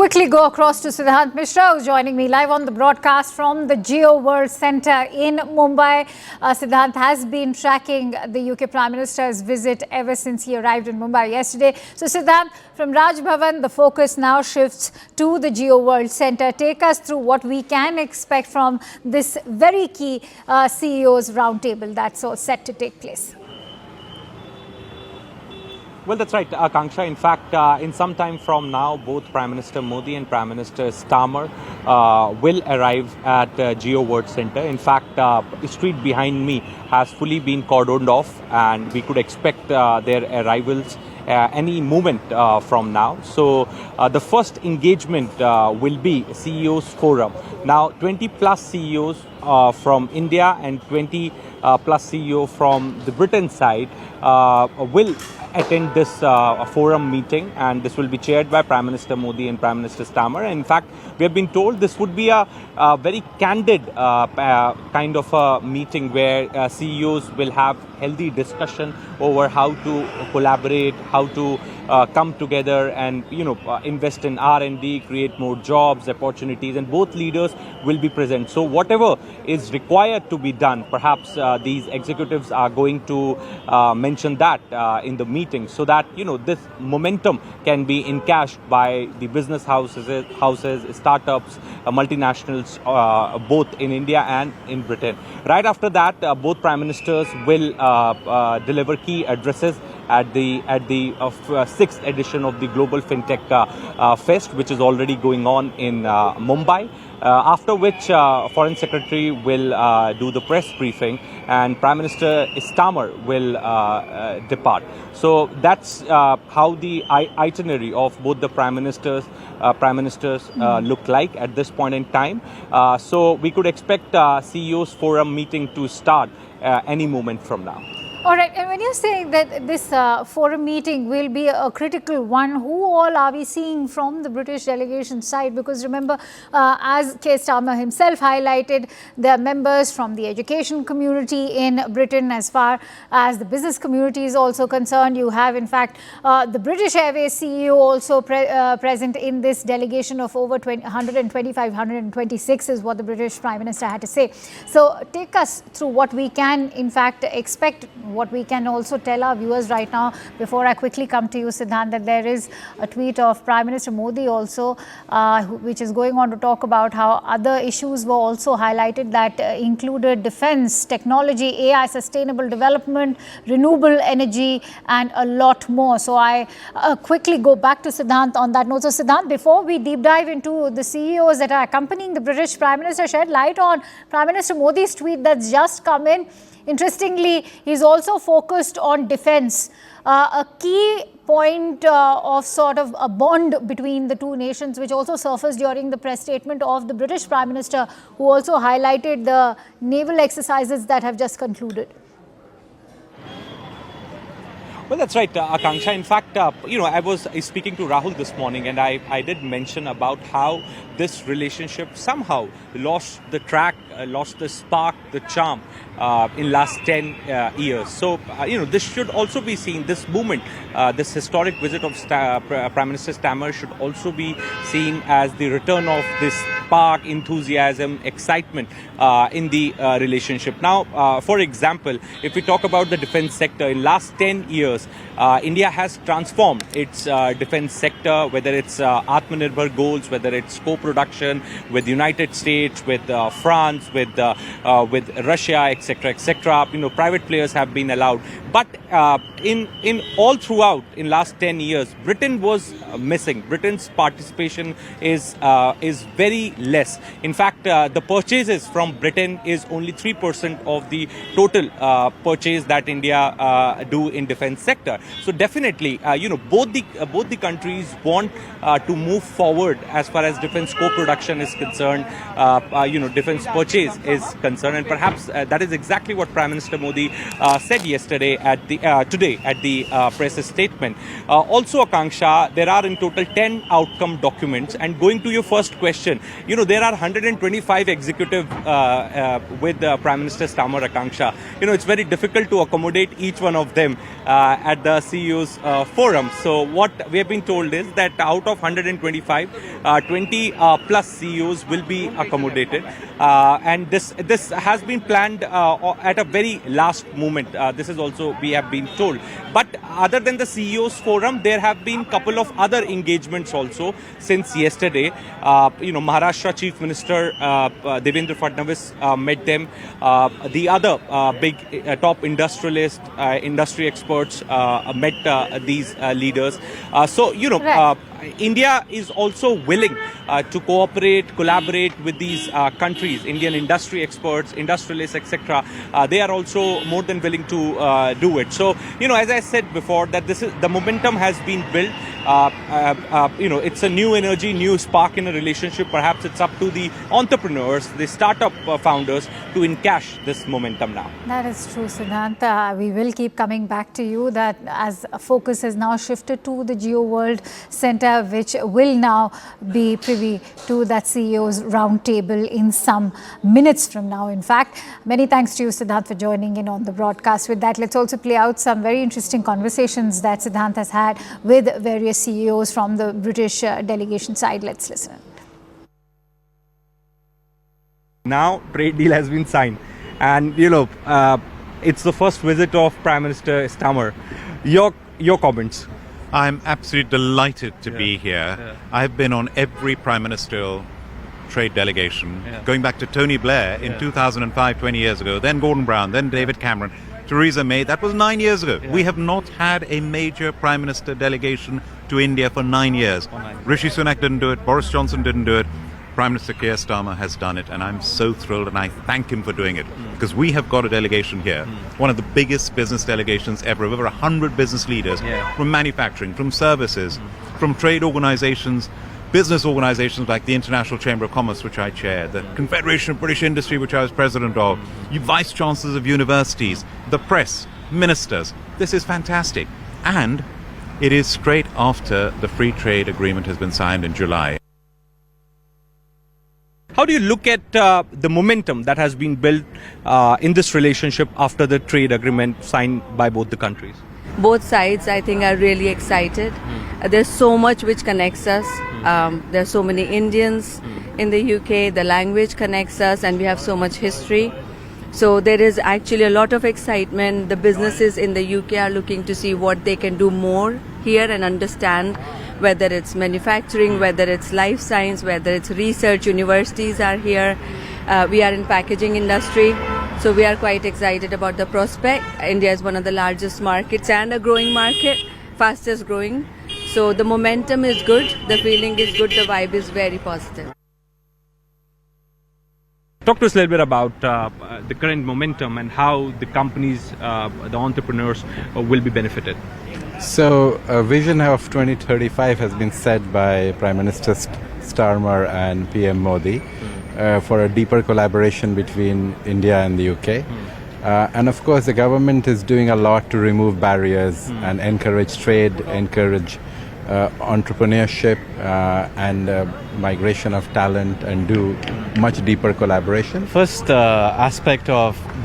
quickly go across to Siddhant Mishra, who's joining me live on the broadcast from the Jio World Centre in Mumbai. Siddhant has been tracking the UK Prime Minister's visit ever since he arrived in Mumbai yesterday. So Siddhant, from Raj Bhavan, the focus now shifts to the Jio World Centre. Take us through what we can expect from this very key CEO's roundtable that's set to take place. Well, that's right, Akanksha. In fact, in some time from now, both Prime Minister Modi and Prime Minister Starmer will arrive at Jio World Centre. In fact, the street behind me has fully been cordoned off, and we could expect their arrivals any moment from now. So the first engagement will be CEOs Forum. Now, 20 plus CEOs from India and 20 plus CEO from the Britain side will attend this forum meeting, and this will be chaired by Prime Minister Modi and Prime Minister Starmer. And in fact, we have been told this would be a very candid kind of a meeting where CEOs will have healthy discussion over how to collaborate, how to come together and invest in R&D, create more jobs, opportunities, and both leaders will be present. So whatever is required to be done, perhaps these executives are going to mention that in the meeting, so that this momentum can be encashed by the business houses, startups, multinationals, both in India and in Britain. Right after that, both prime ministers will deliver key addresses at the sixth edition of the Global FinTech Fest, which is already going on in Mumbai. After which Foreign Secretary will do the press briefing, and Prime Minister Starmer will depart. So that's how the itinerary of both the Prime Ministers look like at this point in time. So we could expect CEOs Forum meeting to start any moment from now. All right, and when you're saying that this forum meeting will be a critical one, who all are we seeing from the British delegation side? Because remember, as Keir Starmer himself highlighted, there are members from the education community in Britain. As far as the business community is also concerned, you have in fact the British Airways CEO also present in this delegation of over 125, 126 is what the British Prime Minister had to say. So take us through what we can in fact expect, what we can also tell our viewers right now, before I quickly come to you, Siddhant, that there is a tweet of Prime Minister Modi also, which is going on to talk about how other issues were also highlighted that included defense, technology, AI, sustainable development, renewable energy, and a lot more. So I quickly go back to Siddhant on that note. So Siddhant, before we deep dive into the CEOs that are accompanying the British Prime Minister, shed light on Prime Minister Modi's tweet that's just come in. Interestingly, he's also focused on defense, a key point of sort of a bond between the two nations, which also surfaced during the press statement of the British Prime Minister, who also highlighted the naval exercises that have just concluded. Well, that's right, Akanksha. In fact, I was speaking to Rahul this morning, and I did mention about how this relationship somehow lost the track, lost the spark, the charm in last 10 years. So, this should also be seen, this movement, this historic visit of Prime Minister Starmer should also be seen as the return of this spark, enthusiasm, excitement in the relationship. Now, for example, if we talk about the defense sector, in last 10 years, India has transformed its defense sector, whether it's Atmanirbhar goals, whether it's co-production with the United States, with France, with Russia, etc., etc. Private players have been allowed. But in all throughout, in last 10 years, Britain was missing. Britain's participation is very less. In fact, the purchases from Britain is only 3% of the total purchase that India do in defense sector. So definitely, both the countries want to move forward as far as defense co-production is concerned, defense purchase is concerned, and perhaps that is exactly what Prime Minister Modi said yesterday at the today at the press statement. Also, Akanksha, there are in total 10 outcome documents. And going to your first question, there are 125 executive with Prime Minister Starmer, Akanksha. It's very difficult to accommodate each one of them at the CEO's forum. So what we have been told is that out of 125, 20 plus CEOs will be accommodated. And this has been planned at a very last moment. This is also we have been told. But other than the CEOs forum, there have been couple of other engagements also since yesterday. Maharashtra Chief Minister Devendra Fadnavis met them. The other big top industrialists, industry experts met these leaders. Right. India is also willing to cooperate, collaborate with these countries, Indian industry experts, industrialists, etc. They are also more than willing to do it. So, as I said before, that the momentum has been built. It's a new energy, new spark in a relationship. Perhaps it's up to the entrepreneurs, the startup founders to encash this momentum now. That is true, Siddhant. We will keep coming back to you that as focus has now shifted to the Jio World Centre, which will now be privy to that CEO's roundtable in some minutes from now. In fact, many thanks to you, Siddhant, for joining in on the broadcast. With that, let's also play out some very interesting conversations that Siddhant has had with various CEOs from the British delegation side. Let's listen. Now, trade deal has been signed, and it's the first visit of Prime Minister Starmer. Your comments? I'm absolutely delighted to be here. Yeah. I've been on every prime ministerial trade delegation, going back to Tony Blair in 2005, 20 years ago, then Gordon Brown, then David Cameron, Theresa May, that was 9 years ago. We have not had a major prime minister delegation to India for 9 years. Rishi Sunak didn't do it, Boris Johnson didn't do it. Prime Minister Keir Starmer has done it, and I'm so thrilled, and I thank him for doing it, because we have got a delegation here, one of the biggest business delegations ever, over 100 business leaders, from manufacturing, from services, from trade organizations, business organizations like the International Chamber of Commerce, which I chair, the Confederation of British Industry, which I was president of, you vice chancellors of universities, the press, ministers. This is fantastic. And it is straight after the free trade agreement has been signed in July. How do you look at the momentum that has been built in this relationship after the trade agreement signed by both the countries? Both sides, I think, are really excited. There's so much which connects us. There's so many Indians in the UK. The language connects us, and we have so much history. So there is actually a lot of excitement. The businesses in the UK are looking to see what they can do more here and understand, whether it's manufacturing, whether it's life science, whether it's research. Universities are here. We are in packaging industry. So we are quite excited about the prospect. India is one of the largest markets and a growing market, fastest growing. So the momentum is good, the feeling is good, the vibe is very positive. Talk to us a little bit about the current momentum and how the companies, the entrepreneurs will be benefited. So a vision of 2035 has been set by Prime Minister Starmer and PM Modi for a deeper collaboration between India and the UK. And of course, the government is doing a lot to remove barriers and encourage trade, encourage entrepreneurship and migration of talent, and do much deeper collaboration. First aspect of